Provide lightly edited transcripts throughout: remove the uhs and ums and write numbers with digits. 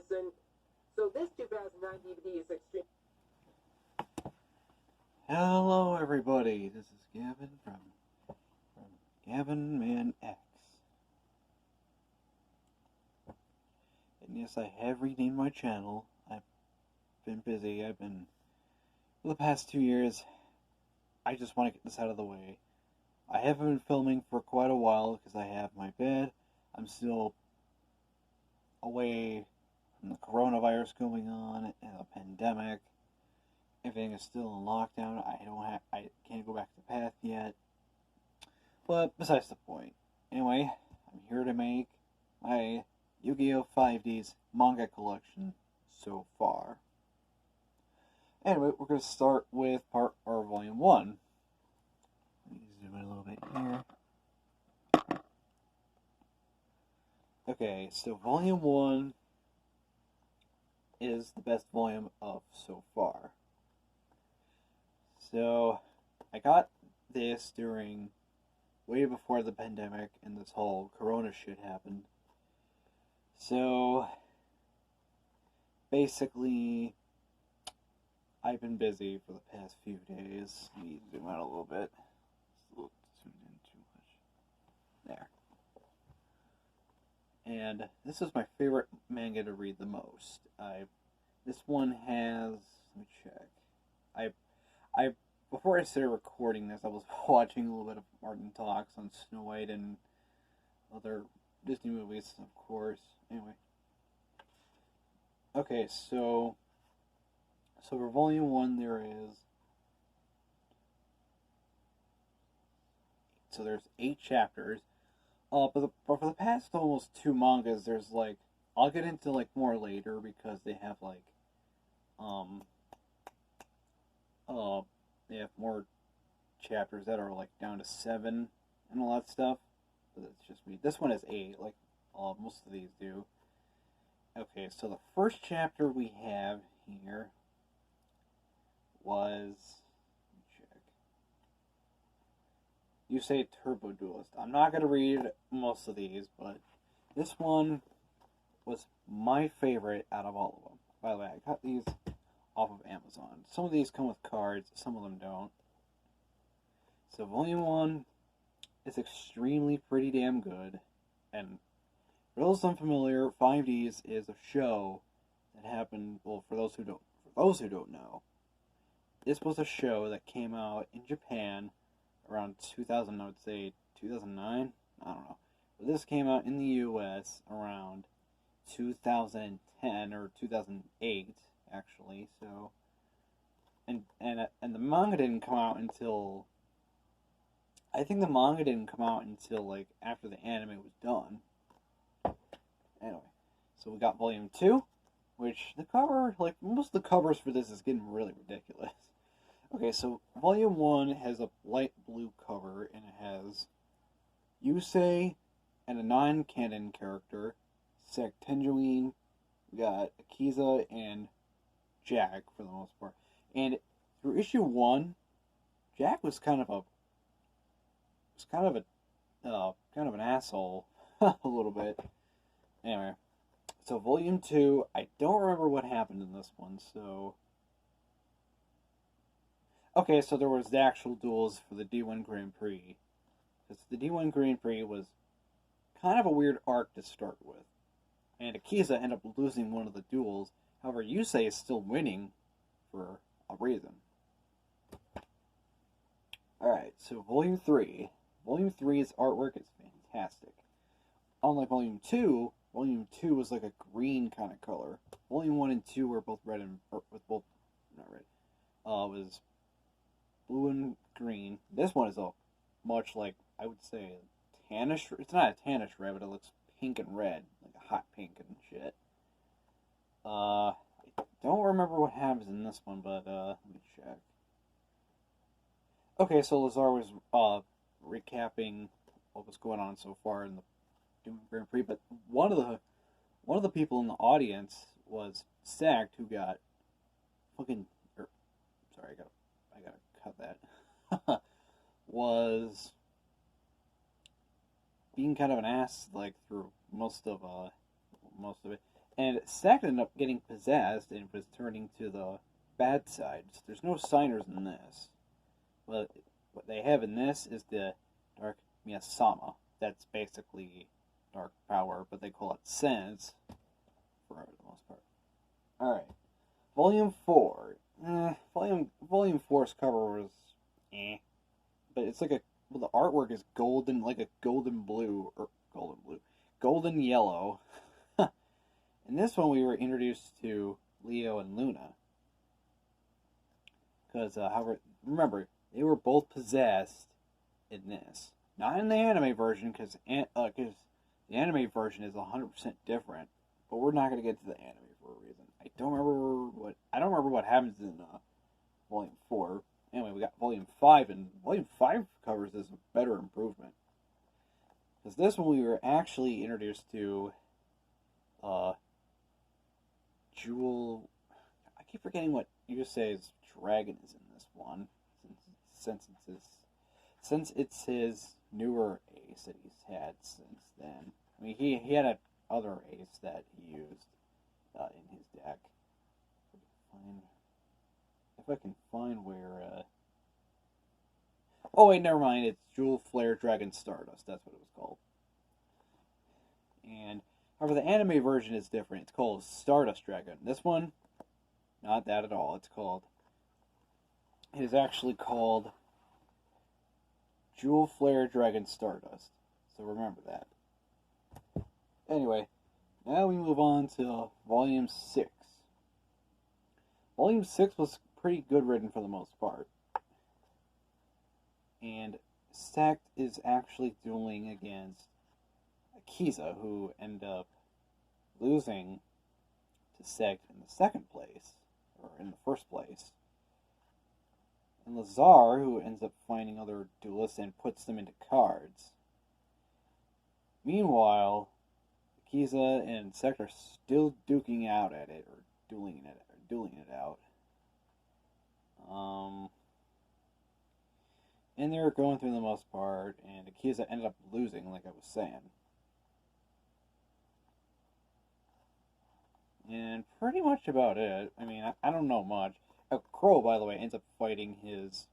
listen. So this 2009 DVD is extreme. Hello, everybody. This is Gavin from Gavin Man X. And yes, I have renamed my channel. I've been busy. For the past 2 years, I just want to get this out of the way. I haven't been filming for quite a while because I have my bed. I'm still away from the coronavirus going on and the pandemic. Everything is still in lockdown. I can't go back to the path yet. But besides the point. Anyway, I'm here to make my Yu-Gi-Oh! 5D's manga collection so far. Anyway, we're going to start with Volume 1. Let me zoom in a little bit here. Okay, so Volume 1 is the best volume of so far. So, I got this way before the pandemic and this whole corona shit happened. So, basically, I've been busy for the past few days. Let me zoom out a little bit. It's a little zoomed in too much. There. And this is my favorite manga to read the most. This one has, let me check. Before I started recording this, I was watching a little bit of Martin Talks on Snow White and other Disney movies, of course. Anyway. Okay, so for Volume 1 there's 8 chapters. But for the past almost 2 mangas, there's I'll get into more later because they have they have more chapters that are down to 7 and all that stuff. But it's just me. This one is 8, most of these do. Okay, so the first chapter we have here was, let me check. You say Turbo Duelist. I'm not going to read most of these, but this one was my favorite out of all of them. By the way, I got these off of Amazon. Some of these come with cards, some of them don't. So Volume 1 is extremely pretty damn good. And for those unfamiliar, 5D's is a show that happened, well, for those who don't know, this was a show that came out in Japan around 2000, I would say 2009? I don't know. But this came out in the US around 2010 or 2008, actually. So, and the manga didn't come out until, I think the manga didn't come out until after the anime was done. Anyway, so we got Volume 2, which the cover, most of the covers for this is getting really ridiculous. Okay, so Volume 1 has a light blue cover, and it has Yusei and a non-canon character, Sectenjuin. We got Akiza and Jack, for the most part. And through issue 1, Jack was kind of an asshole, a little bit. Anyway, so Volume 2, I don't remember what happened in this one, so... Okay, so there was the actual duels for the D1 Grand Prix. Because the D1 Grand Prix was kind of a weird arc to start with. And Akiza ended up losing one of the duels. However, Yusei is still winning for a reason. Alright, so Volume 3. Volume 3's artwork is fantastic. Unlike Volume 2 was like a green kind of color. Volume 1 and 2 were both red and... was blue and green. This one is much like, I would say, tannish. It's not a tannish red, but it looks pink and red. Like a hot pink and shit. I don't remember what happens in this one, but let me check. Okay, so Lazar was recapping what was going on so far in the Doom Grand Prix, but one of the people in the audience was Sacked, who got fucking... sorry, I gotta cut that. Was being kind of an ass, through most of it. And Sect ended up getting possessed and was turning to the bad side. So there's no signers in this. But what they have in this is the Dark Miyasama. That's basically dark power, but they call it sense for the most part. Alright. Volume 4. Volume 4's cover was but it's like the artwork is golden, like a golden yellow. In this one, we were introduced to Leo and Luna. Because, however, remember, they were both possessed in this. Not in the anime version, because the anime version is 100% different. But we're not going to get to the anime for a reason. I don't remember what happens in Volume 4. Anyway, we got Volume 5, and Volume 5 covers this a better improvement. Because this one we were actually introduced to Jewel. I keep forgetting what Yusei's dragon is in this one, since it's his newer ace that he's had since then. I mean, he had another ace that he used in his deck. If I can find where. Oh wait, never mind. It's Jewel Flare Dragon Stardust. That's what it was called. And however, the anime version is different. It's called Stardust Dragon. This one, not that at all. It is actually called Jewel Flare Dragon Stardust. So remember that. Anyway, now we move on to Volume 6. Volume 6 was pretty good written for the most part. And Sect is actually dueling against Akiza, who end up losing to Sect in the second place, or in the first place. And Lazar, who ends up finding other duelists and puts them into cards. Meanwhile, Akiza and Sect are still duking out at it, or dueling it out. And they're going through the most part, and Akiza ended up losing, like I was saying. And pretty much about it. I mean, I don't know much. Crow, by the way, ends up fighting his...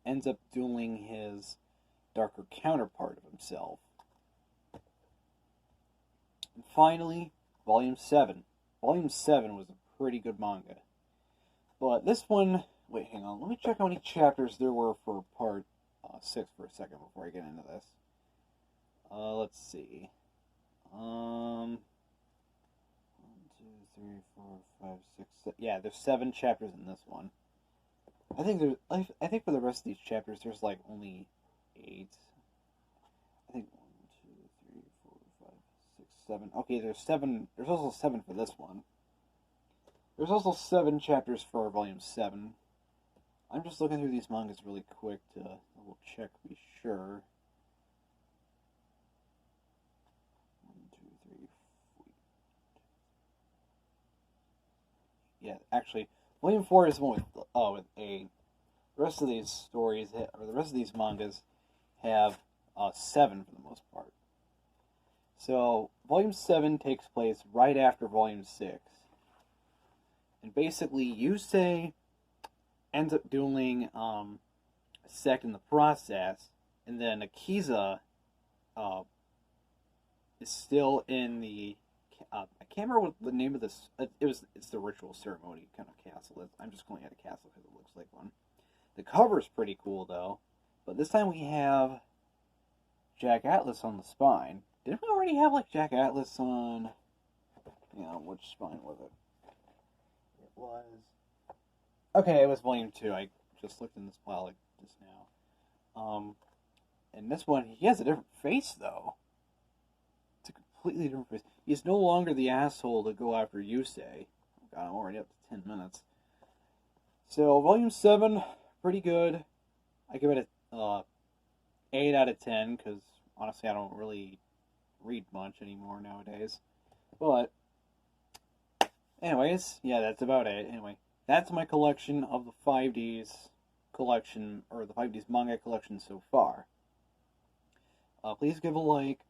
ends up dueling his darker counterpart of himself. And finally, Volume 7. Volume 7 was a pretty good manga. But this one... Wait, hang on. Let me check how many chapters there were for Part 6 for a second before I get into this. Let's see. 1, 2, 3, 4, 5, 6, 7. Yeah, there's 7 chapters in this one. I think for the rest of these chapters, there's like only 8. I think 1, 2, 3, 4, 5, 6, 7. Okay, there's 7. There's also 7 for this one. There's also 7 chapters for Volume 7. I'm just looking through these mangas really quick to double check, be sure. 1, 2, 3, 4. Yeah, actually, Volume 4 is the one with A. The rest of these stories, or the rest of these mangas, have 7 for the most part. So, Volume 7 takes place right after Volume 6. And basically, Yusei ends up dueling Sect in the process, and then Akiza is still in the... I can't remember what the name of this... It's the ritual ceremony kind of castle. I'm just calling it a castle because it looks like one. The cover's pretty cool, though. But this time we have Jack Atlas on the spine. Didn't we already have, like, Jack Atlas on... which spine was it? It was... Okay, it was Volume 2. I just looked in this pile, like, just now. And this one, he has a different face, though. It's a completely different face. He's no longer the asshole to go after Yusei. God, I'm already up to 10 minutes. So, Volume 7, pretty good. I give it a 8 out of 10, because, honestly, I don't really read much anymore nowadays. But, anyways, yeah, that's about it. Anyway, that's my collection of the 5D's collection, or the 5D's manga collection so far. Please give a like,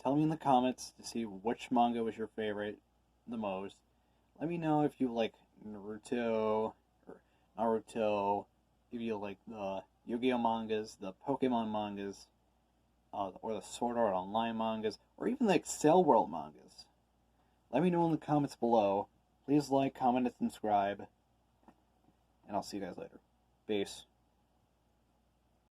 tell me in the comments to see which manga was your favorite the most. Let me know if you like Naruto or Naruto, if you like the Yu-Gi-Oh mangas, the Pokemon mangas, or the Sword Art Online mangas, or even the Excel World mangas. Let me know in the comments below. Please like, comment, and subscribe. And I'll see you guys later. Peace.